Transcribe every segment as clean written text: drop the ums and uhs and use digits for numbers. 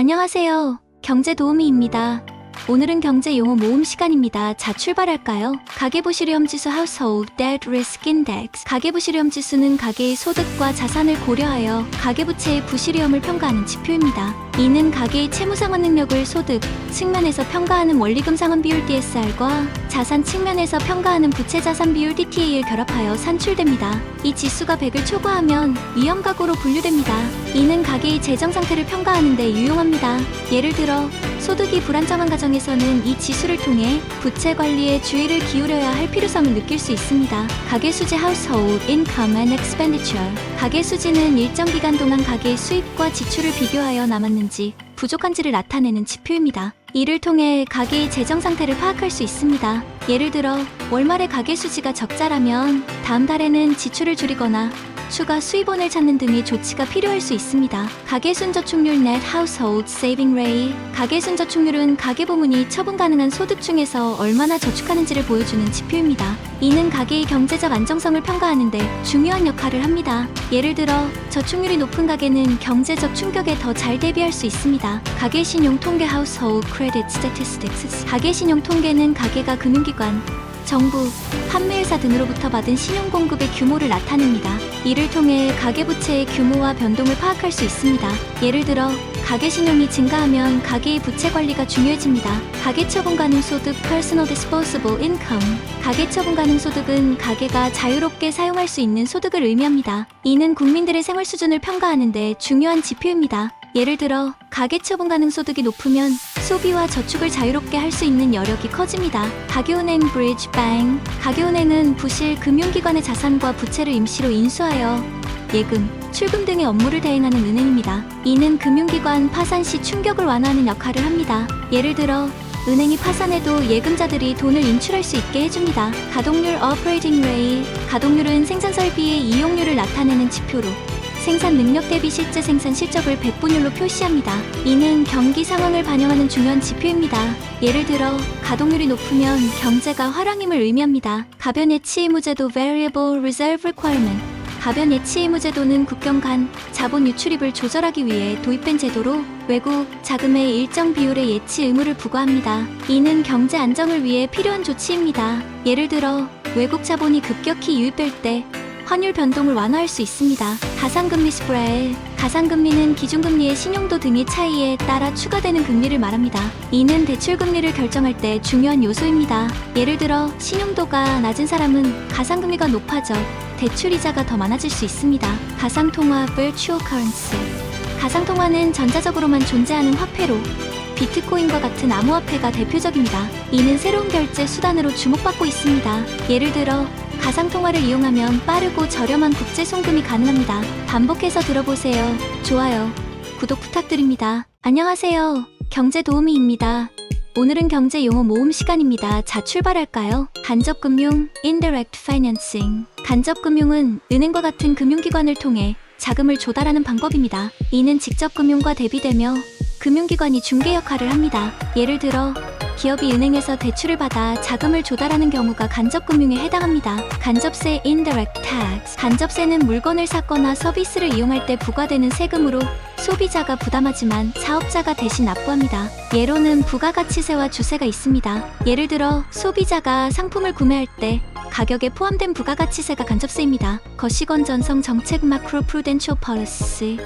안녕하세요. 경제도우미입니다. 오늘은 경제용어 모음 시간입니다. 자, 출발할까요? 가계부실염지수 Household Debt Risk Index. 가계부실염지수는 가계의 소득과 자산을 고려하여 가계부채의 부실위험을 평가하는 지표입니다. 이는 가계의 채무상환 능력을 소득 측면에서 평가하는 원리금 상환 비율 DSR과 자산 측면에서 평가하는 부채자산 비율 DTA를 결합하여 산출됩니다. 이 지수가 100을 초과하면 위험가구로 분류됩니다. 이는 가계의 재정 상태를 평가하는 데 유용합니다. 예를 들어 소득이 불안정한 가정에서는 이 지수를 통해 부채 관리에 주의를 기울여야 할 필요성을 느낄 수 있습니다. 가계 수지 Household Income and Expenditure. 가계 수지는 일정 기간 동안 가계의 수입과 지출을 비교하여 남았는지 부족한지를 나타내는 지표입니다. 이를 통해 가계의 재정 상태를 파악할 수 있습니다. 예를 들어 월말에 가계 수지가 적자라면 다음 달에는 지출을 줄이거나 추가 수입원을 찾는 등의 조치가 필요할 수 있습니다. 가계순저축률 Net Household Saving Rate. 가계순저축률은 가계부문이 처분 가능한 소득 중에서 얼마나 저축하는지를 보여주는 지표입니다. 이는 가계의 경제적 안정성을 평가하는 데 중요한 역할을 합니다. 예를 들어 저축률이 높은 가계는 경제적 충격에 더 잘 대비할 수 있습니다. 가계신용통계 Household Credit Statistics. 가계신용통계는 가계가 금융기관, 정부, 판매회사 등으로부터 받은 신용공급의 규모를 나타냅니다. 이를 통해 가계부채의 규모와 변동을 파악할 수 있습니다. 예를 들어 가계신용이 증가하면 가계의 부채 관리가 중요해집니다. 가계처분 가능 소득 Personal Disposable Income. 가계처분 가능 소득은 가계가 자유롭게 사용할 수 있는 소득을 의미합니다. 이는 국민들의 생활 수준을 평가하는 데 중요한 지표입니다. 예를 들어 가계처분 가능 소득이 높으면 소비와 저축을 자유롭게 할 수 있는 여력이 커집니다. 가계은행 Bridge Bank. 가계은행은 부실 금융기관의 자산과 부채를 임시로 인수하여 예금, 출금 등의 업무를 대행하는 은행입니다. 이는 금융기관 파산 시 충격을 완화하는 역할을 합니다. 예를 들어 은행이 파산해도 예금자들이 돈을 인출할 수 있게 해줍니다. 가동률 Operating Rate. 가동률은 생산 설비의 이용률을 나타내는 지표로 생산 능력 대비 실제 생산 실적을 백분율로 표시합니다. 이는 경기 상황을 반영하는 중요한 지표입니다. 예를 들어 가동률이 높으면 경제가 화랑임을 의미합니다. 가변 예치 의무제도 Variable Reserve Requirement. 가변 예치 의무제도는 국경 간 자본 유출입을 조절하기 위해 도입된 제도로 외국 자금의 일정 비율의 예치 의무를 부과합니다. 이는 경제 안정을 위해 필요한 조치입니다. 예를 들어 외국 자본이 급격히 유입될 때 환율 변동을 완화할 수 있습니다. 가상금리 스프레드. 가상금리는 기준금리의 신용도 등의 차이에 따라 추가되는 금리를 말합니다. 이는 대출금리를 결정할 때 중요한 요소입니다. 예를 들어 신용도가 낮은 사람은 가상금리가 높아져 대출이자가 더 많아질 수 있습니다. 가상통화 Virtual Currency. 가상통화는 전자적으로만 존재하는 화폐로 비트코인과 같은 암호화폐가 대표적입니다. 이는 새로운 결제 수단으로 주목받고 있습니다. 예를 들어 가상통화를 이용하면 빠르고 저렴한 국제 송금이 가능합니다. 반복해서 들어보세요. 좋아요, 구독 부탁드립니다. 안녕하세요. 경제도우미입니다. 오늘은 경제용어 모음 시간입니다. 자, 출발할까요? 간접금융 Indirect Financing. 간접금융은 은행과 같은 금융기관을 통해 자금을 조달하는 방법입니다. 이는 직접 금융과 대비되며 금융기관이 중개 역할을 합니다. 예를 들어 기업이 은행에서 대출을 받아 자금을 조달하는 경우가 간접금융에 해당합니다. 간접세 Indirect Tax. 간접세는 물건을 샀거나 서비스를 이용할 때 부과되는 세금으로 소비자가 부담하지만 사업자가 대신 납부합니다. 예로는 부가가치세와 주세가 있습니다. 예를 들어 소비자가 상품을 구매할 때 가격에 포함된 부가가치세가 간접세입니다. 거시건전성 정책 Macro Prudential Policy.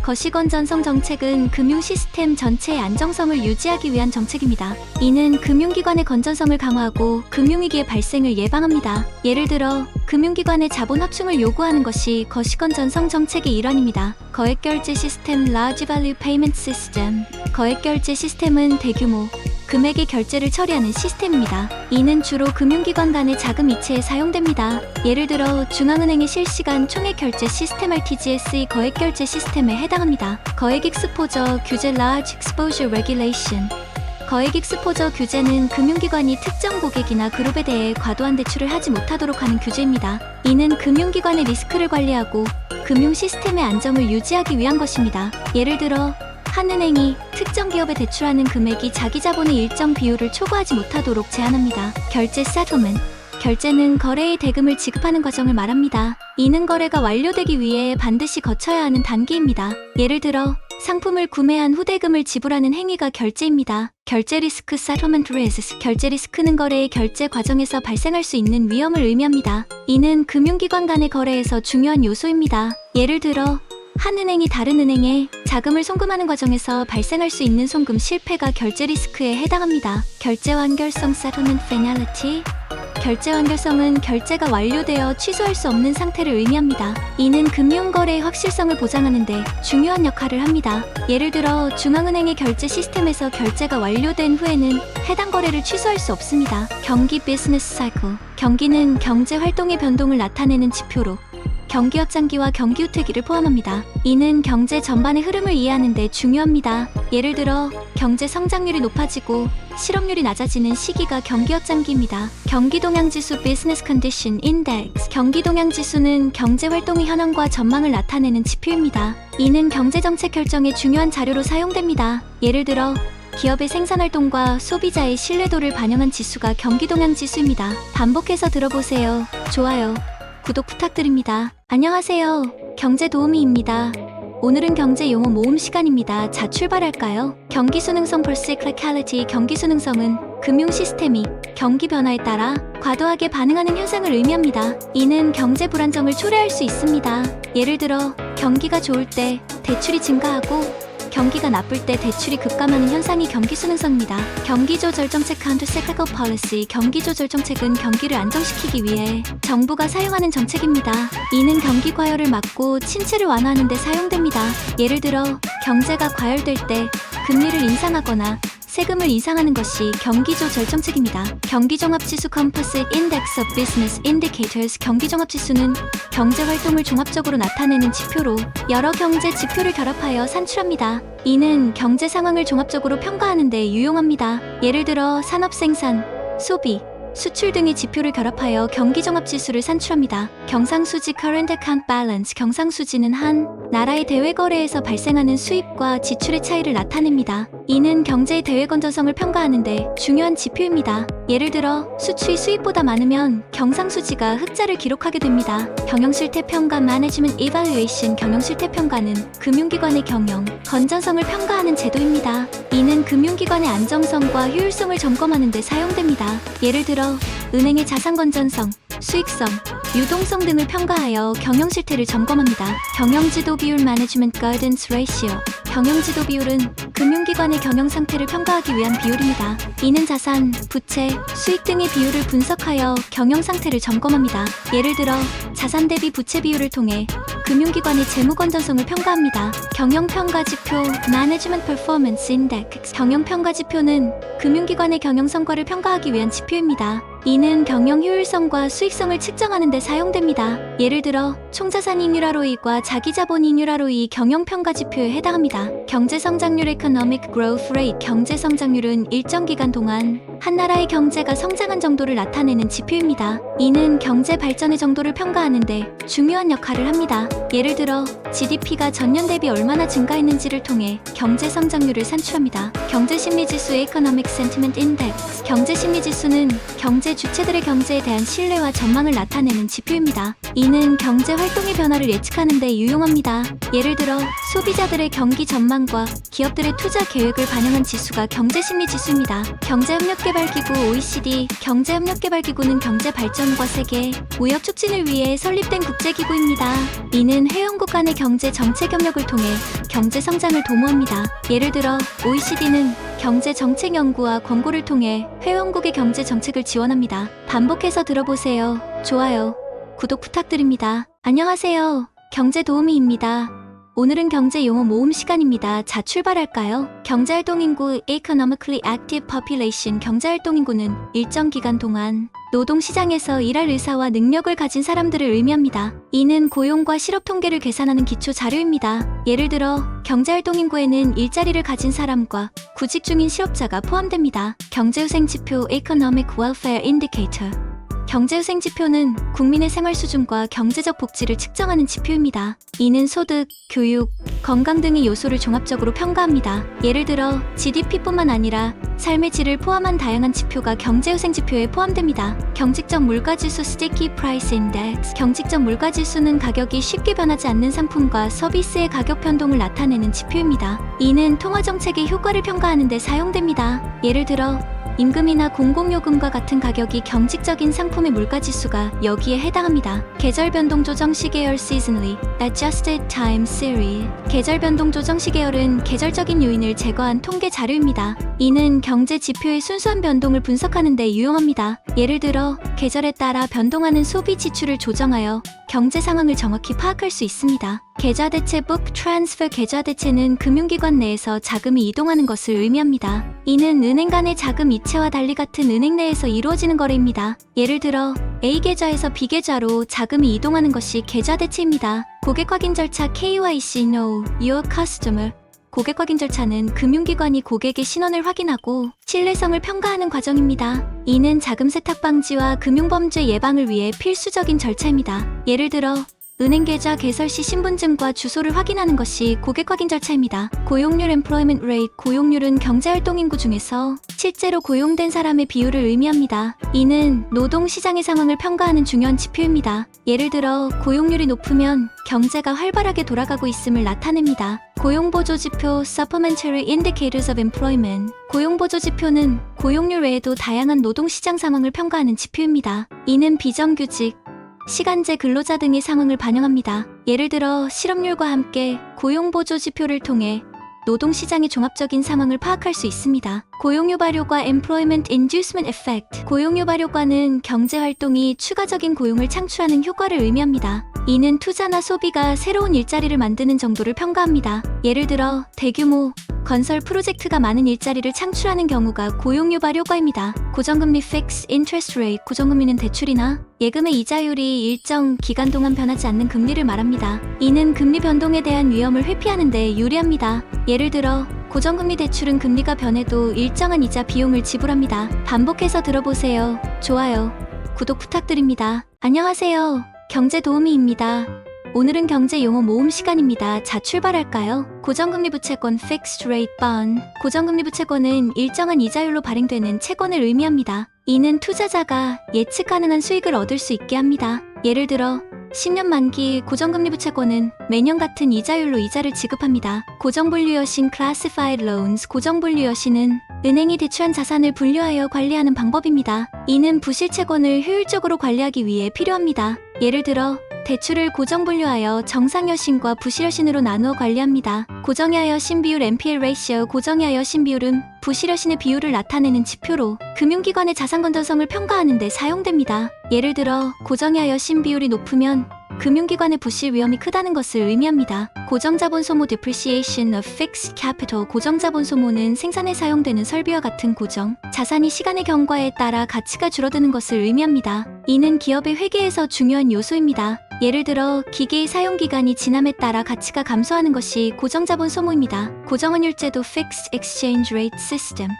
거시건전성 정책은 금융 시스템 전체의 안정성을 유지하기 위한 정책입니다. 이는 금융기관의 건전성을 강화하고 금융위기의 발생을 예방합니다. 예를 들어 금융기관의 자본 확충을 요구하는 것이 거시건전성 정책의 일환입니다. 거액결제 시스템 Large Value Payment System. 거액결제 시스템은 대규모 금액의 결제를 처리하는 시스템입니다. 이는 주로 금융기관 간의 자금 이체에 사용됩니다. 예를 들어 중앙은행의 실시간 총액 결제 시스템 RTGS의 거액결제 시스템에 해당합니다. 거액 익스포저 규제 Large Exposure Regulation. 거액 익스포저 규제는 금융기관이 특정 고객이나 그룹에 대해 과도한 대출을 하지 못하도록 하는 규제입니다. 이는 금융기관의 리스크를 관리하고 금융 시스템의 안정을 유지하기 위한 것입니다. 예를 들어 한 은행이 특정 기업에 대출하는 금액이 자기 자본의 일정 비율을 초과하지 못하도록 제한합니다. 결제 settlement. 결제는 거래의 대금을 지급하는 과정을 말합니다. 이는 거래가 완료되기 위해 반드시 거쳐야 하는 단계입니다. 예를 들어 상품을 구매한 후 대금을 지불하는 행위가 결제입니다. 결제 리스크 settlement risks. 결제 리스크는 거래의 결제 과정에서 발생할 수 있는 위험을 의미합니다. 이는 금융기관 간의 거래에서 중요한 요소입니다. 예를 들어 한 은행이 다른 은행에 자금을 송금하는 과정에서 발생할 수 있는 송금 실패가 결제 리스크에 해당합니다. 결제 완결성 settlement finality. 결제 완결성은 결제가 완료되어 취소할 수 없는 상태를 의미합니다. 이는 금융거래의 확실성을 보장하는 데 중요한 역할을 합니다. 예를 들어 중앙은행의 결제 시스템에서 결제가 완료된 후에는 해당 거래를 취소할 수 없습니다. 경기 비즈니스 사이클. 경기는 경제 활동의 변동을 나타내는 지표로 경기 확장기와 경기 후퇴기를 포함합니다. 이는 경제 전반의 흐름을 이해하는 데 중요합니다. 예를 들어 경제 성장률이 높아지고 실업률이 낮아지는 시기가 경기 확장기입니다. 경기 동향 지수 Business Condition Index. 경기 동향 지수는 경제 활동의 현황과 전망을 나타내는 지표입니다. 이는 경제 정책 결정의 중요한 자료로 사용됩니다. 예를 들어 기업의 생산활동과 소비자의 신뢰도를 반영한 지수가 경기 동향 지수입니다. 반복해서 들어보세요. 좋아요, 구독 부탁드립니다. 안녕하세요. 경제 도우미입니다. 오늘은 경제 용어 모음 시간입니다. 자, 출발할까요? 경기 수능성 procyclicality. 경기 수능성은 금융 시스템이 경기 변화에 따라 과도하게 반응하는 현상을 의미합니다. 이는 경제 불안정을 초래할 수 있습니다. 예를 들어 경기가 좋을 때 대출이 증가하고 경기가 나쁠 때 대출이 급감하는 현상이 경기 수능성입니다. 경기 조절 정책 countercyclical policy. 경기 조절 정책은 경기를 안정시키기 위해 정부가 사용하는 정책입니다. 이는 경기 과열을 막고 침체를 완화하는 데 사용됩니다. 예를 들어 경제가 과열될 때 금리를 인상하거나 세금을 인상하는 것이 경기 조절 정책입니다. 경기 종합 지수 Composite Index of Business Indicators. 경기 종합 지수는 경제 활동을 종합적으로 나타내는 지표로 여러 경제 지표를 결합하여 산출합니다. 이는 경제 상황을 종합적으로 평가하는 데 유용합니다. 예를 들어 산업 생산, 소비, 수출 등의 지표를 결합하여 경기 종합 지수를 산출합니다. 경상수지 Current Account Balance. 경상수지는 한 나라의 대외 거래에서 발생하는 수입과 지출의 차이를 나타냅니다. 이는 경제의 대외 건전성을 평가하는 데 중요한 지표입니다. 예를 들어 수출이 수입보다 많으면 경상수지가 흑자를 기록하게 됩니다. 경영실태평가 Management Evaluation. 경영실태평가는 금융기관의 경영, 건전성을 평가하는 제도입니다. 이는 금융기관의 안정성과 효율성을 점검하는 데 사용됩니다. 예를 들어 은행의 자산 건전성, 수익성, 유동성 등을 평가하여 경영 실태를 점검합니다. 경영지도 비율 Management Guidance Ratio. 경영지도 비율은 금융기관의 경영 상태를 평가하기 위한 비율입니다. 이는 자산, 부채, 수익 등의 비율을 분석하여 경영 상태를 점검합니다. 예를 들어 자산 대비 부채 비율을 통해 금융기관의 재무 건전성을 평가합니다. 경영평가지표 Management Performance Index. 경영평가지표는 금융기관의 경영 성과를 평가하기 위한 지표입니다. 이는 경영 효율성과 수익성을 측정하는 데 사용됩니다. 예를 들어 총자산 잉여 ROE과 자기자본 잉여 ROE 경영평가 지표에 해당합니다. 경제성장률 Economic Growth Rate. 경제성장률은 일정 기간 동안 한 나라의 경제가 성장한 정도를 나타내는 지표입니다. 이는 경제 발전의 정도를 평가하는 데 중요한 역할을 합니다. 예를 들어 GDP가 전년 대비 얼마나 증가했는지를 통해 경제성장률을 산출합니다. 경제심리지수 Economic Sentiment Index. 경제심리지수는 경제 주체들의 경제에 대한 신뢰와 전망을 나타내는 지표입니다. 이는 경제 활동의 변화를 예측하는 데 유용합니다. 예를 들어 소비자들의 경기 전망과 기업들의 투자 계획을 반영한 지수가 경제심리지수입니다. 경제협력개발기구 OECD. 경제협력개발기구는 경제 발전과 세계 무역 촉진을 위해 설립된 국제기구입니다. 이는 회원국 간의 경제 정책 협력을 통해 경제 성장을 도모합니다. 예를 들어 OECD는 경제 정책 연구와 권고를 통해 회원국의 경제 정책을 지원합니다. 반복해서 들어보세요. 좋아요, 구독 부탁드립니다. 안녕하세요. 경제 도우미입니다. 오늘은 경제 용어 모음 시간입니다. 자, 출발할까요? 경제활동 인구 Economically Active Population. 경제활동 인구는 일정 기간 동안 노동시장에서 일할 의사와 능력을 가진 사람들을 의미합니다. 이는 고용과 실업 통계를 계산하는 기초 자료입니다. 예를 들어 경제활동 인구에는 일자리를 가진 사람과 구직 중인 실업자가 포함됩니다. 경제후생지표 Economic Welfare Indicator. 경제후생지표는 국민의 생활 수준과 경제적 복지를 측정하는 지표입니다. 이는 소득, 교육, 건강 등의 요소를 종합적으로 평가합니다. 예를 들어 GDP뿐만 아니라 삶의 질을 포함한 다양한 지표가 경제효생 지표에 포함됩니다. 경직적 물가지수 Sticky Price Index. 경직적 물가지수는 가격이 쉽게 변하지 않는 상품과 서비스의 가격 변동을 나타내는 지표입니다. 이는 통화정책의 효과를 평가하는 데 사용됩니다. 예를 들어 임금이나 공공요금과 같은 가격이 경직적인 상품의 물가지수가 여기에 해당합니다. 계절 변동 조정 시계열 Seasonally Adjusted Time Series. 계절 변동 조정 시계열은 계절적인 요인을 제거한 통계 자료입니다. 이는 경제 지표의 순수한 변동을 분석하는 데 유용합니다. 예를 들어 계절에 따라 변동하는 소비 지출을 조정하여 경제 상황을 정확히 파악할 수 있습니다. 계좌대체 Book Transfer. 계좌대체는 금융기관 내에서 자금이 이동하는 것을 의미합니다. 이는 은행 간의 자금 이체와 달리 같은 은행 내에서 이루어지는 거래입니다. 예를 들어 A 계좌에서 B 계좌로 자금이 이동하는 것이 계좌대체입니다. 고객 확인 절차 KYC Know Your Customer. 고객 확인 절차는 금융기관이 고객의 신원을 확인하고 신뢰성을 평가하는 과정입니다. 이는 자금 세탁 방지와 금융범죄 예방을 위해 필수적인 절차입니다. 예를 들어 은행 계좌 개설 시 신분증과 주소를 확인하는 것이 고객 확인 절차입니다. 고용률 Employment Rate. 고용률은 경제활동 인구 중에서 실제로 고용된 사람의 비율을 의미합니다. 이는 노동시장의 상황을 평가하는 중요한 지표입니다. 예를 들어 고용률이 높으면 경제가 활발하게 돌아가고 있음을 나타냅니다. 고용보조지표 Supplementary Indicators of Employment. 고용보조지표는 고용률 외에도 다양한 노동시장 상황을 평가하는 지표입니다. 이는 비정규직, 시간제 근로자 등의 상황을 반영합니다. 예를 들어 실업률과 함께 고용보조 지표를 통해 노동시장의 종합적인 상황을 파악할 수 있습니다. 고용유발효과 Employment Inducement Effect. 고용유발효과는 경제활동이 추가적인 고용을 창출하는 효과를 의미합니다. 이는 투자나 소비가 새로운 일자리를 만드는 정도를 평가합니다. 예를 들어 대규모 건설 프로젝트가 많은 일자리를 창출하는 경우가 고용유발 효과입니다. 고정금리 Fixed Interest Rate. 고정금리는 대출이나 예금의 이자율이 일정 기간 동안 변하지 않는 금리를 말합니다. 이는 금리 변동에 대한 위험을 회피하는 데 유리합니다. 예를 들어 고정금리 대출은 금리가 변해도 일정한 이자 비용을 지불합니다. 반복해서 들어보세요. 좋아요, 구독 부탁드립니다. 안녕하세요. 경제도우미입니다. 오늘은 경제 용어 모음 시간입니다. 자, 출발할까요? 고정금리 부채권 Fixed Rate Bond. 고정금리 부채권은 일정한 이자율로 발행되는 채권을 의미합니다. 이는 투자자가 예측 가능한 수익을 얻을 수 있게 합니다. 예를 들어 10년 만기 고정금리 부채권은 매년 같은 이자율로 이자를 지급합니다. 고정분류여신 Classified Loans. 고정분류여신은 은행이 대출한 자산을 분류하여 관리하는 방법입니다. 이는 부실 채권을 효율적으로 관리하기 위해 필요합니다. 예를 들어 대출을 고정분류하여 정상여신과 부실여신으로 나누어 관리합니다. 고정여신 비율 NPL Ratio. 고정여신 비율은 부실여신의 비율을 나타내는 지표로 금융기관의 자산 건전성을 평가하는 데 사용됩니다. 예를 들어 고정여신 비율이 높으면 금융기관의 부실 위험이 크다는 것을 의미합니다. 고정자본 소모 Depreciation of Fixed Capital. 고정자본 소모는 생산에 사용되는 설비와 같은 고정 자산이 시간의 경과에 따라 가치가 줄어드는 것을 의미합니다. 이는 기업의 회계에서 중요한 요소입니다. 예를 들어 기계의 사용기간이 지남에 따라 가치가 감소하는 것이 고정자본 소모입니다. 고정원율제도 Fixed Exchange Rate System.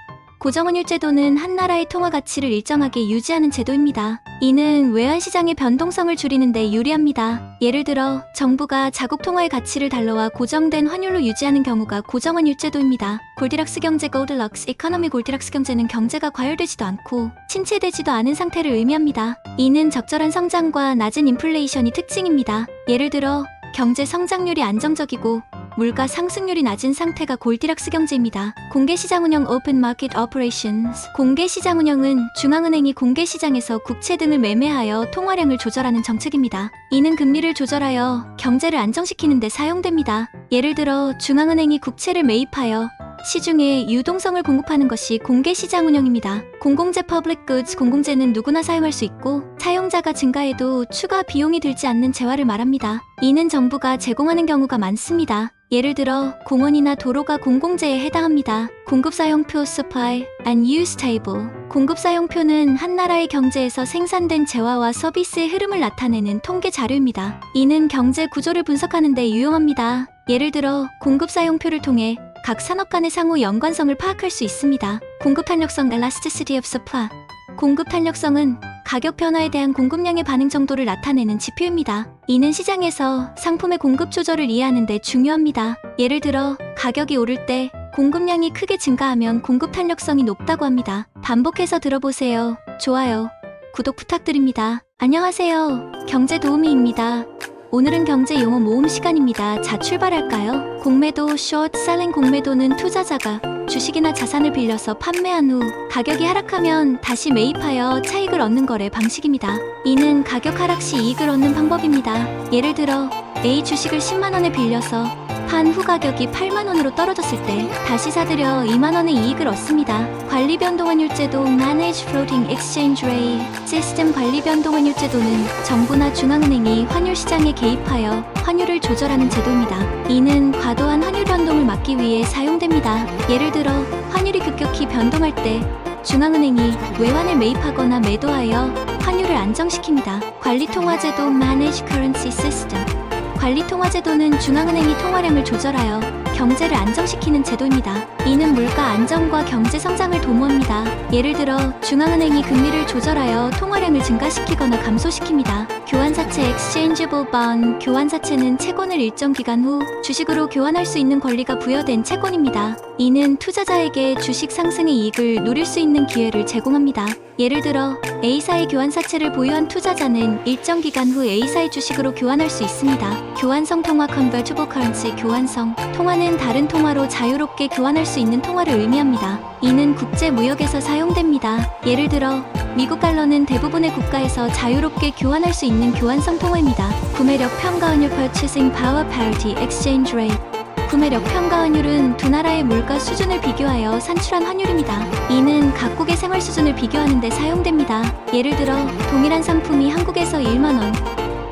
고정원율 제도는 한 나라의 통화 가치를 일정하게 유지하는 제도입니다. 이는 외환시장의 변동성을 줄이는 데 유리합니다. 예를 들어 정부가 자국 통화의 가치를 달러와 고정된 환율로 유지하는 경우가 고정원율 제도입니다. 골디락스 경제 Goldilocks Economy. 골디락스 경제는 경제가 과열되지도 않고 침체되지도 않은 상태를 의미합니다. 이는 적절한 성장과 낮은 인플레이션이 특징입니다. 예를 들어 경제 성장률이 안정적이고 물가 상승률이 낮은 상태가 골디락스 경제입니다. 공개시장 운영 Open Market Operations. 공개시장 운영은 중앙은행이 공개시장에서 국채 등을 매매하여 통화량을 조절하는 정책입니다. 이는 금리를 조절하여 경제를 안정시키는 데 사용됩니다. 예를 들어 중앙은행이 국채를 매입하여 시중에 유동성을 공급하는 것이 공개시장 운영입니다. 공공재 Public Goods. 공공재는 누구나 사용할 수 있고 사용자가 증가해도 추가 비용이 들지 않는 재화를 말합니다. 이는 정부가 제공하는 경우가 많습니다. 예를 들어 공원이나 도로가 공공재에 해당합니다. 공급사용표 Supply and Use Table. 공급사용표는 한 나라의 경제에서 생산된 재화와 서비스의 흐름을 나타내는 통계 자료입니다. 이는 경제 구조를 분석하는 데 유용합니다. 예를 들어 공급사용표를 통해 각 산업 간의 상호 연관성을 파악할 수 있습니다. 공급 탄력성 Elasticity of Supply. 공급 탄력성은 가격 변화에 대한 공급량의 반응 정도를 나타내는 지표입니다. 이는 시장에서 상품의 공급 조절을 이해하는 데 중요합니다. 예를 들어 가격이 오를 때 공급량이 크게 증가하면 공급 탄력성이 높다고 합니다. 반복해서 들어보세요. 좋아요, 구독 부탁드립니다. 안녕하세요. 경제도우미입니다. 오늘은 경제 용어 모음 시간입니다. 자, 출발할까요? 공매도, short selling. 공매도는 투자자가 주식이나 자산을 빌려서 판매한 후 가격이 하락하면 다시 매입하여 차익을 얻는 거래 방식입니다. 이는 가격 하락 시 이익을 얻는 방법입니다. 예를 들어 A 주식을 10만원에 빌려서 판 후 가격이 8만원으로 떨어졌을 때 다시 사들여 2만원의 이익을 얻습니다. 관리 변동환율 제도 Manage Floating Exchange Rate 시스템. 관리 변동환율 제도는 정부나 중앙은행이 환율 시장에 개입하여 환율을 조절하는 제도입니다. 이는 과도한 환율 변동을 막기 위해 사용됩니다. 예를 들어 환율이 급격히 변동할 때 중앙은행이 외환을 매입하거나 매도하여 환율을 안정시킵니다. 관리 통화제도 Manage Currency System. 관리 통화제도는 중앙은행이 통화량을 조절하여 경제를 안정시키는 제도입니다. 이는 물가 안정과 경제 성장을 도모합니다. 예를 들어 중앙은행이 금리를 조절하여 통화량을 증가시키거나 감소시킵니다. 교환사채 Exchangeable Bond. 교환사채는 채권을 일정 기간 후 주식으로 교환할 수 있는 권리가 부여된 채권입니다. 이는 투자자에게 주식 상승의 이익을 누릴 수 있는 기회를 제공합니다. 예를 들어 A사의 교환사채를 보유한 투자자는 일정 기간 후 A사의 주식으로 교환할 수 있습니다. 교환성 통화 Convertible Currency. 교환성 통화는 다른 통화로 자유롭게 교환할 수 있는 통화를 의미합니다. 이는 국제 무역에서 사용됩니다. 예를 들어 미국 달러는 대부분의 국가에서 자유롭게 교환할 수 있는 교환성 통화입니다. 구매력 평가환율 Purchasing Power Parity Exchange Rate. 구매력 평가환율은 두 나라의 물가 수준을 비교하여 산출한 환율입니다. 이는 각국의 생활 수준을 비교하는 데 사용됩니다. 예를 들어 동일한 상품이 한국에서 1만원,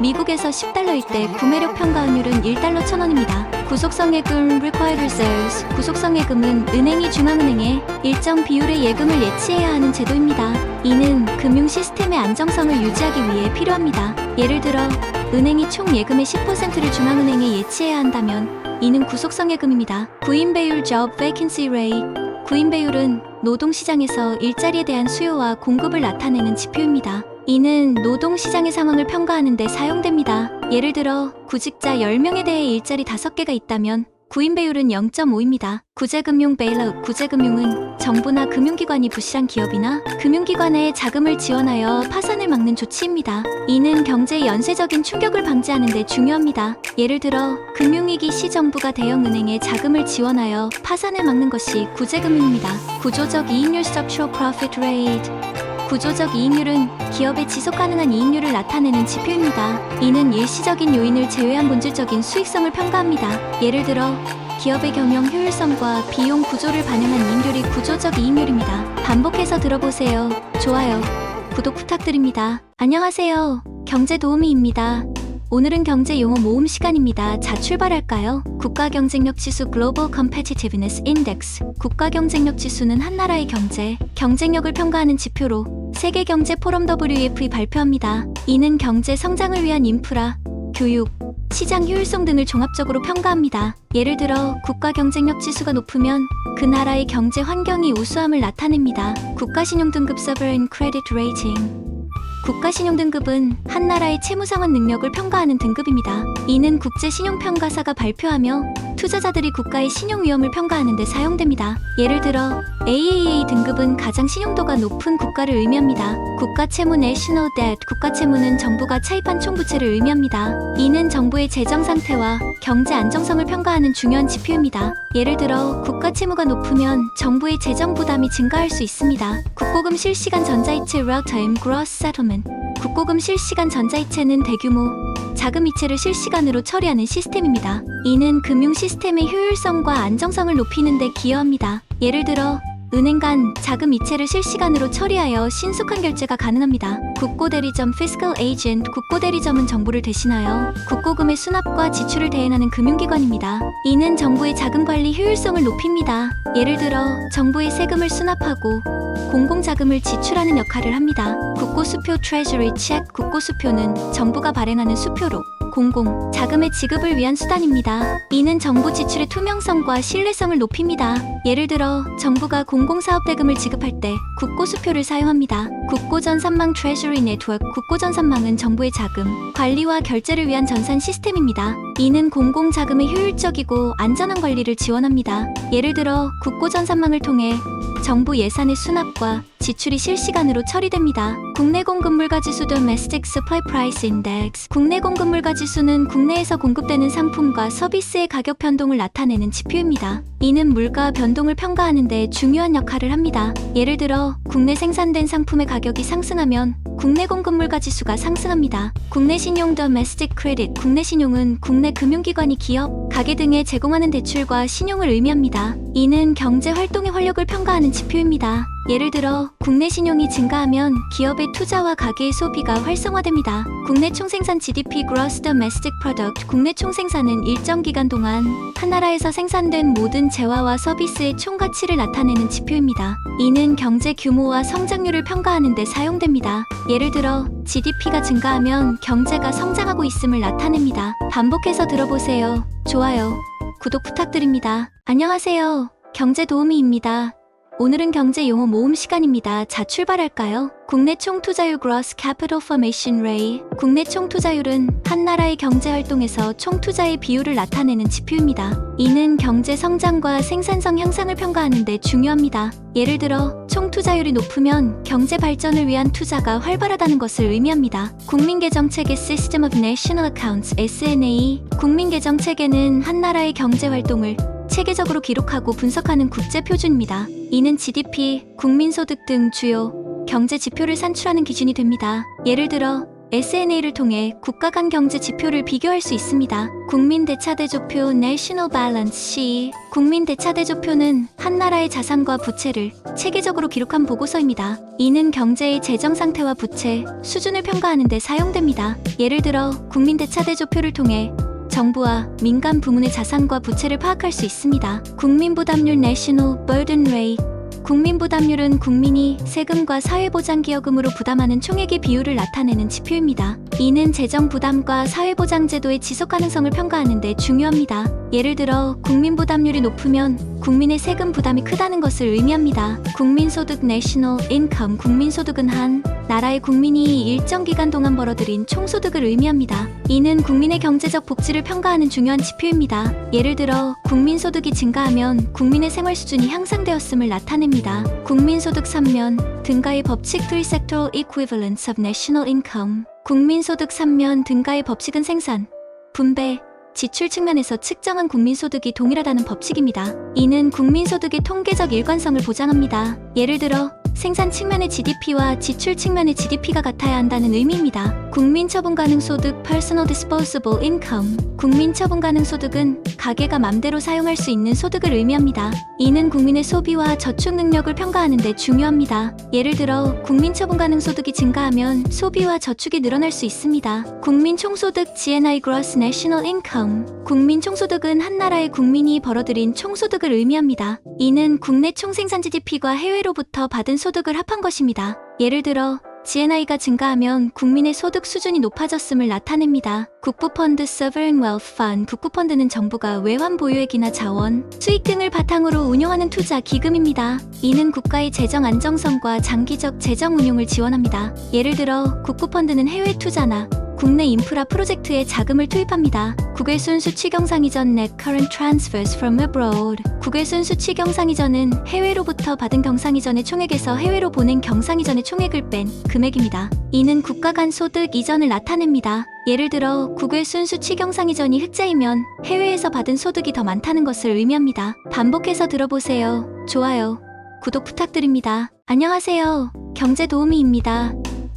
미국에서 10달러일 때 구매력 평가환율은 1달러 1,000원입니다. 구속성 예금 Required Reserves. 구속성 예금은 은행이 중앙은행에 일정 비율의 예금을 예치해야 하는 제도입니다. 이는 금융 시스템의 안정성을 유지하기 위해 필요합니다. 예를 들어 은행이 총 예금의 10%를 중앙은행에 예치해야 한다면 이는 구속성 예금입니다. 구인 배율 Job Vacancy Rate. 구인 배율은 노동시장에서 일자리에 대한 수요와 공급을 나타내는 지표입니다. 이는 노동시장의 상황을 평가하는 데 사용됩니다. 예를 들어 구직자 10명에 대해 일자리 5개가 있다면 구인 배율은 0.5입니다. 구제금융 베일아웃. 구제금융은 정부나 금융기관이 부실한 기업이나 금융기관에 자금을 지원하여 파산을 막는 조치입니다. 이는 경제의 연쇄적인 충격을 방지하는 데 중요합니다. 예를 들어 금융위기 시 정부가 대형은행에 자금을 지원하여 파산을 막는 것이 구제금융입니다. 구조적 이익률 Structural Profit Rate. 구조적 이익률은 기업의 지속가능한 이익률을 나타내는 지표입니다. 이는 일시적인 요인을 제외한 본질적인 수익성을 평가합니다. 예를 들어 기업의 경영 효율성과 비용 구조를 반영한 이익률이 구조적 이익률입니다. 반복해서 들어보세요. 좋아요, 구독 부탁드립니다. 안녕하세요. 경제도우미입니다. 오늘은 경제 용어 모음 시간입니다. 자, 출발할까요? 국가 경쟁력 지수 Global Competitiveness Index. 국가 경쟁력 지수는 한 나라의 경쟁력을 평가하는 지표로 세계 경제 포럼 WEF이 발표합니다. 이는 경제 성장을 위한 인프라, 교육, 시장 효율성 등을 종합적으로 평가합니다. 예를 들어 국가 경쟁력 지수가 높으면 그 나라의 경제 환경이 우수함을 나타냅니다. 국가 신용 등급 Sovereign Credit Rating. 국가 신용 등급은 한 나라의 채무 상환 능력을 평가하는 등급입니다. 이는 국제 신용평가사가 발표하며 투자자들이 국가의 신용 위험을 평가하는 데 사용됩니다. 예를 들어 AAA 등급은 가장 신용도가 높은 국가를 의미합니다. 국가 채무 National Debt. 국가 채무는 정부가 차입한 총 부채를 의미합니다. 이는 정부의 재정 상태와 경제 안정성을 평가하는 중요한 지표입니다. 예를 들어 국가 채무가 높으면 정부의 재정 부담이 증가할 수 있습니다. 국고금 실시간 전자이체 Real-Time Gross Settlement. 국고금 실시간 전자이체는 대규모 자금 이체를 실시간으로 처리하는 시스템입니다. 이는 금융 시스템의 효율성과 안정성을 높이는 데 기여합니다. 예를 들어 은행 간 자금 이체를 실시간으로 처리하여 신속한 결제가 가능합니다. 국고대리점 Fiscal Agent. 국고대리점은 정부를 대신하여 국고금의 수납과 지출을 대행하는 금융기관입니다. 이는 정부의 자금관리 효율성을 높입니다. 예를 들어 정부의 세금을 수납하고 공공자금을 지출하는 역할을 합니다. 국고수표 Treasury Check. 국고수표는 정부가 발행하는 수표로 공공 자금의 지급을 위한 수단입니다. 이는 정부 지출의 투명성과 신뢰성을 높입니다. 예를 들어 정부가 공공사업 대금을 지급할 때 국고수표를 사용합니다. 국고전산망 Treasury Network. 국고전산망은 정부의 자금 관리와 결제를 위한 전산 시스템입니다. 이는 공공자금의 효율적이고 안전한 관리를 지원합니다. 예를 들어 국고전산망을 통해 정부 예산의 수납과 지출이 실시간으로 처리됩니다. 국내 공급물가 지수 Domestic Supply Price Index. 국내 공급물가 지수는 국내에서 공급되는 상품과 서비스의 가격 변동을 나타내는 지표입니다. 이는 물가 변동을 평가하는 데 중요한 역할을 합니다. 예를 들어 국내 생산된 상품의 가격이 상승하면 국내 공급물가 지수가 상승합니다. 국내 신용 Domestic Credit. 국내 신용은 국내 금융기관이 기업, 가게 등에 제공하는 대출과 신용을 의미합니다. 이는 경제 활동의 활력을 평가하는 지표입니다. 예를 들어 국내 신용이 증가하면 기업의 투자와 가계의 소비가 활성화됩니다. 국내 총생산 GDP Gross Domestic Product. 국내 총생산은 일정 기간 동안 한 나라에서 생산된 모든 재화와 서비스의 총가치를 나타내는 지표입니다. 이는 경제 규모와 성장률을 평가하는 데 사용됩니다. 예를 들어 GDP가 증가하면 경제가 성장하고 있음을 나타냅니다. 반복해서 들어보세요. 좋아요, 구독 부탁드립니다. 안녕하세요. 경제도우미입니다. 오늘은 경제 용어 모음 시간입니다. 자, 출발할까요? 국내 총투자율 Gross Capital Formation Rate. 국내 총투자율은 한 나라의 경제활동에서 총투자의 비율을 나타내는 지표입니다. 이는 경제 성장과 생산성 향상을 평가하는 데 중요합니다. 예를 들어 총투자율이 높으면 경제 발전을 위한 투자가 활발하다는 것을 의미합니다. 국민계정체계 System of National Accounts SNA. 국민계정체계는 한 나라의 경제활동을 체계적으로 기록하고 분석하는 국제표준입니다. 이는 GDP, 국민소득 등 주요 경제 지표를 산출하는 기준이 됩니다. 예를 들어 SNA를 통해 국가 간 경제 지표를 비교할 수 있습니다. 국민대차대조표 National Balance Sheet. 국민대차대조표는 한 나라의 자산과 부채를 체계적으로 기록한 보고서입니다. 이는 경제의 재정 상태와 부채 수준을 평가하는 데 사용됩니다. 예를 들어 국민대차대조표를 통해 정부와 민간 부문의 자산과 부채를 파악할 수 있습니다. 국민부담률 National Burden Rate. 국민부담률은 국민이 세금과 사회보장기여금으로 부담하는 총액의 비율을 나타내는 지표입니다. 이는 재정 부담과 사회보장제도의 지속 가능성을 평가하는 데 중요합니다. 예를 들어 국민부담률이 높으면 국민의 세금 부담이 크다는 것을 의미합니다. 국민소득 National Income. 국민소득은 한 나라의 국민이 일정 기간 동안 벌어들인 총소득을 의미합니다. 이는 국민의 경제적 복지를 평가하는 중요한 지표입니다. 예를 들어 국민소득이 증가하면 국민의 생활 수준이 향상되었음을 나타냅니다. 국민소득 3면 등가의 법칙 Three Sectoral Equivalence of National Income. 국민소득 3면 등가의 법칙은 생산, 분배, 지출 측면에서 측정한 국민소득이 동일하다는 법칙입니다. 이는 국민소득의 통계적 일관성을 보장합니다. 예를 들어 생산 측면의 GDP와 지출 측면의 GDP가 같아야 한다는 의미입니다. 국민 처분 가능 소득 Personal Disposable Income. 국민 처분 가능 소득은 가계가 맘대로 사용할 수 있는 소득을 의미합니다. 이는 국민의 소비와 저축 능력을 평가하는 데 중요합니다. 예를 들어 국민 처분 가능 소득이 증가하면 소비와 저축이 늘어날 수 있습니다. 국민 총소득 GNI Gross National Income. 국민 총소득은 한 나라의 국민이 벌어들인 총소득을 의미합니다. 이는 국내 총생산 GDP가 해외로부터 받은 소득을 합한 것입니다. 예를 들어 GNI가 증가하면 국민의 소득 수준이 높아졌음을 나타냅니다. 국부펀드 Sovereign Wealth Fund. 국부펀드는 정부가 외환 보유액이나 자원, 수익 등을 바탕으로 운용하는 투자 기금입니다. 이는 국가의 재정 안정성과 장기적 재정 운용을 지원합니다. 예를 들어 국부펀드는 해외 투자나 국내 인프라 프로젝트에 자금을 투입합니다. 국외순 수취 경상이전 Net Current Transfers from Abroad. 국외순 수취 경상이전은 해외로부터 받은 경상이전의 총액에서 해외로 보낸 경상이전의 총액을 뺀 금액입니다. 이는 국가 간 소득 이전을 나타냅니다. 예를 들어 국외순 수취 경상이전이 흑자이면 해외에서 받은 소득이 더 많다는 것을 의미합니다. 반복해서 들어보세요. 좋아요, 구독 부탁드립니다. 안녕하세요. 경제도우미입니다.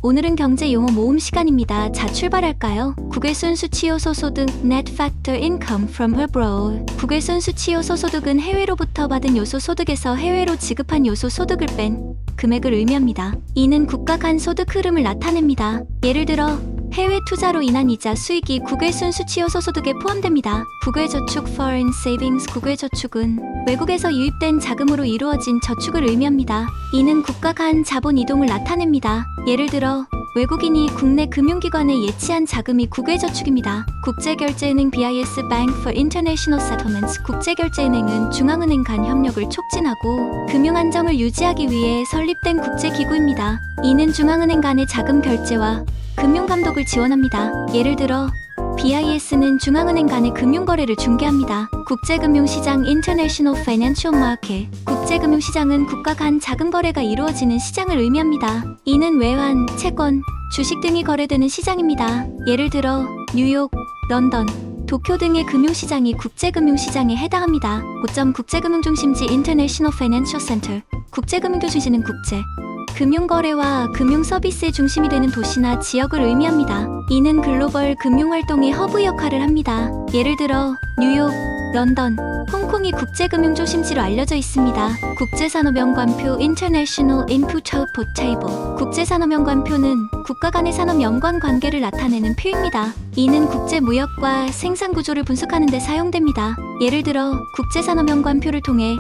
오늘은 경제 용어 모음 시간입니다. 자, 출발할까요? 국외순 수취 요소 소득 Net Factor Income from Abroad. 국외순 수취 요소 소득은 해외로부터 받은 요소 소득에서 해외로 지급한 요소 소득을 뺀 금액을 의미합니다. 이는 국가 간 소득 흐름을 나타냅니다. 예를 들어 해외 투자로 인한 이자 수익이 국외순 수취 요소 소득에 포함됩니다. 국외저축 Foreign Savings. 국외저축은 외국에서 유입된 자금으로 이루어진 저축을 의미합니다. 이는 국가 간 자본 이동을 나타냅니다. 예를 들어 외국인이 국내 금융기관에 예치한 자금이 국외저축입니다. 국제결제은행 BIS Bank for International Settlements. 국제결제은행은 중앙은행 간 협력을 촉진하고 금융안정을 유지하기 위해 설립된 국제기구입니다. 이는 중앙은행 간의 자금 결제와 금융감독을 지원합니다. 예를 들어 BIS는 중앙은행 간의 금융거래를 중개합니다. 국제금융시장 International Financial Market. 국제금융시장은 국가 간 자금 거래가 이루어지는 시장을 의미합니다. 이는 외환, 채권, 주식 등이 거래되는 시장입니다. 예를 들어 뉴욕, 런던, 도쿄 등의 금융시장이 국제금융시장에 해당합니다. 고점 국제금융중심지 International Financial Center. 국제금융중심지는 국제 금융거래와 금융서비스의 중심이 되는 도시나 지역을 의미합니다. 이는 글로벌 금융활동의 허브 역할을 합니다. 예를 들어 뉴욕, 런던, 홍콩이 국제금융중심지로 알려져 있습니다. 국제산업연관표 International Input-Output Table. 국제산업연관표는 국가 간의 산업 연관 관계를 나타내는 표입니다. 이는 국제무역과 생산구조를 분석하는 데 사용됩니다. 예를 들어 국제산업연관표를 통해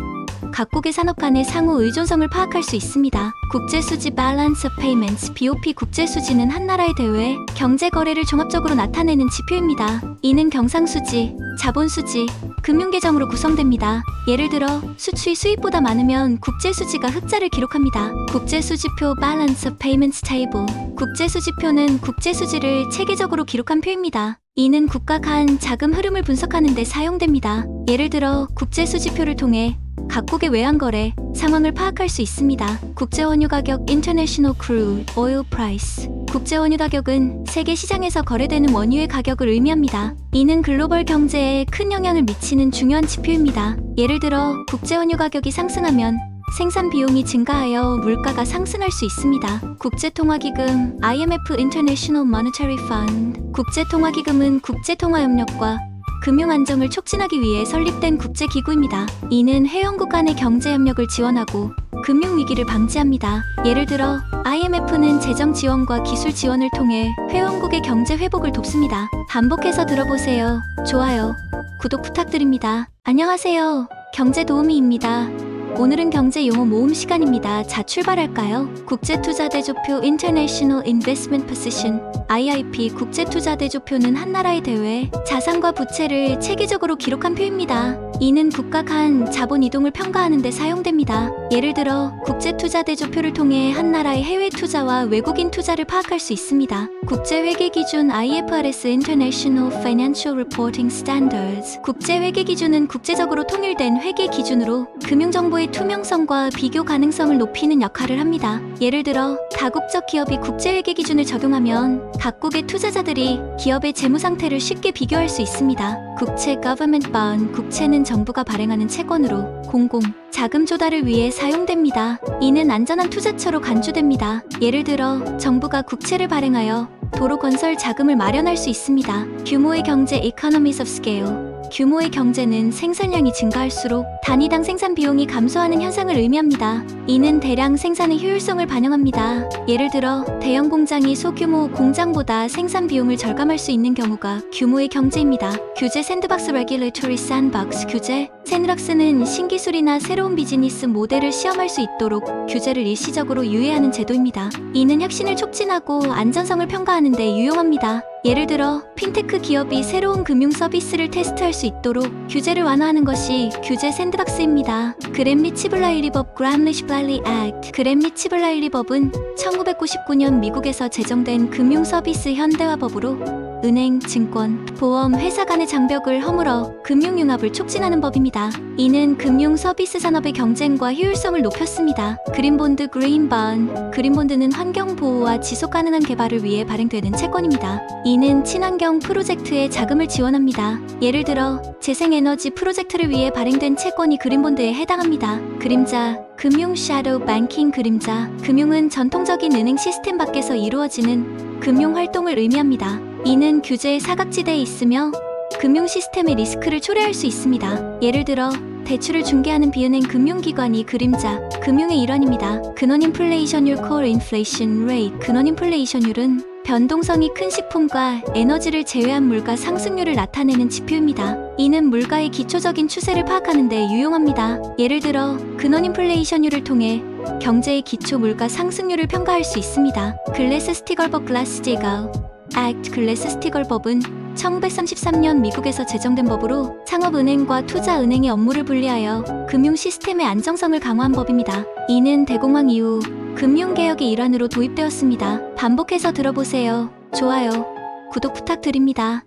각국의 산업 간의 상호 의존성을 파악할 수 있습니다. 국제수지 Balance of Payments BOP. 국제수지는 한 나라의 대외 경제 거래를 종합적으로 나타내는 지표입니다. 이는 경상수지, 자본수지, 금융계정으로 구성됩니다. 예를 들어 수출이 수입보다 많으면 국제수지가 흑자를 기록합니다. 국제수지표 Balance of Payments Table. 국제수지표는 국제수지를 체계적으로 기록한 표입니다. 이는 국가 간 자금 흐름을 분석하는 데 사용됩니다. 예를 들어 국제수지표를 통해 각국의 외환거래 상황을 파악할 수 있습니다. 국제원유가격 International Crude Oil Price. 국제원유가격은 세계 시장에서 거래되는 원유의 가격을 의미합니다. 이는 글로벌 경제에 큰 영향을 미치는 중요한 지표입니다. 예를 들어 국제원유가격이 상승하면 생산 비용이 증가하여 물가가 상승할 수 있습니다. 국제통화기금 IMF International Monetary Fund. 국제통화기금은 국제통화협력과 금융 안정을 촉진하기 위해 설립된 국제기구입니다. 이는 회원국 간의 경제협력을 지원하고 금융위기를 방지합니다. 예를 들어 IMF는 재정 지원과 기술 지원을 통해 회원국의 경제 회복을 돕습니다. 반복해서 들어보세요. 좋아요, 구독 부탁드립니다. 안녕하세요. 경제도우미입니다. 오늘은 경제 용어 모음 시간입니다. 자, 출발할까요? 국제투자대조표 International Investment Position IIP. 국제투자대조표는 한 나라의 대외 자산과 부채를 체계적으로 기록한 표입니다. 이는 국가 간 자본 이동을 평가하는 데 사용됩니다. 예를 들어 국제투자대조표를 통해 한 나라의 해외 투자와 외국인 투자를 파악할 수 있습니다. 국제회계기준 IFRS International Financial Reporting Standards. 국제회계기준은 국제적으로 통일된 회계 기준으로 금융정보의 투명성과 비교 가능성을 높이는 역할을 합니다. 예를 들어 다국적 기업이 국제회계기준을 적용하면 각국의 투자자들이 기업의 재무 상태를 쉽게 비교할 수 있습니다. 국채 Government Bond. 국채는 정부가 발행하는 채권으로 공공 자금 조달을 위해 사용됩니다. 이는 안전한 투자처로 간주됩니다. 예를 들어 정부가 국채를 발행하여 도로 건설 자금을 마련할 수 있습니다. 규모의 경제 Economies of Scale. 규모의 경제는 생산량이 증가할수록 단위당 생산 비용이 감소하는 현상을 의미합니다. 이는 대량 생산의 효율성을 반영합니다. 예를 들어 대형 공장이 소규모 공장보다 생산 비용을 절감할 수 있는 경우가 규모의 경제입니다. 규제 샌드박스 Regulatory Sandbox. 규제 샌드박스는 신기술이나 새로운 비즈니스 모델을 시험할 수 있도록 규제를 일시적으로 유예하는 제도입니다. 이는 혁신을 촉진하고 안전성을 평가하는 데 유용합니다. 예를 들어 핀테크 기업이 새로운 금융 서비스를 테스트할 수 있도록 규제를 완화하는 것이 규제 샌드박스입니다. 그램리치-블라일리-법 Gramm-Leach-Bliley Act. 그램리치-블라일리 법은 1999년 미국에서 제정된 금융 서비스 현대화법으로 은행, 증권, 보험, 회사 간의 장벽을 허물어 금융융합을 촉진하는 법입니다. 이는 금융 서비스 산업의 경쟁과 효율성을 높였습니다. 그린본드 Green-Bond. 그린본드는 환경 보호와 지속 가능한 개발을 위해 발행되는 채권입니다. 이는 친환경 프로젝트에 자금을 지원합니다. 예를 들어 재생에너지 프로젝트를 위해 발행된 채권이 그린본드에 해당합니다. 그림자 금융 섀도우 뱅킹. 그림자 금융은 전통적인 은행 시스템 밖에서 이루어지는 금융 활동을 의미합니다. 이는 규제의 사각지대에 있으며 금융 시스템의 리스크를 초래할 수 있습니다. 예를 들어 대출을 중개하는 비은행 금융기관이 그림자 금융의 일환입니다. 근원인플레이션율 Core Inflation Rate. 근원인플레이션율은 변동성이 큰 식품과 에너지를 제외한 물가 상승률을 나타내는 지표입니다. 이는 물가의 기초적인 추세를 파악하는 데 유용합니다. 예를 들어 근원인플레이션율을 통해 경제의 기초 물가 상승률을 평가할 수 있습니다. 글래스-스티걸법 글라스-스티걸 Act. 글래스-스티걸법은 1933년 미국에서 제정된 법으로 창업은행과 투자은행의 업무를 분리하여 금융 시스템의 안정성을 강화한 법입니다. 이는 대공황 이후 금융개혁의 일환으로 도입되었습니다. 반복해서 들어보세요. 좋아요, 구독 부탁드립니다.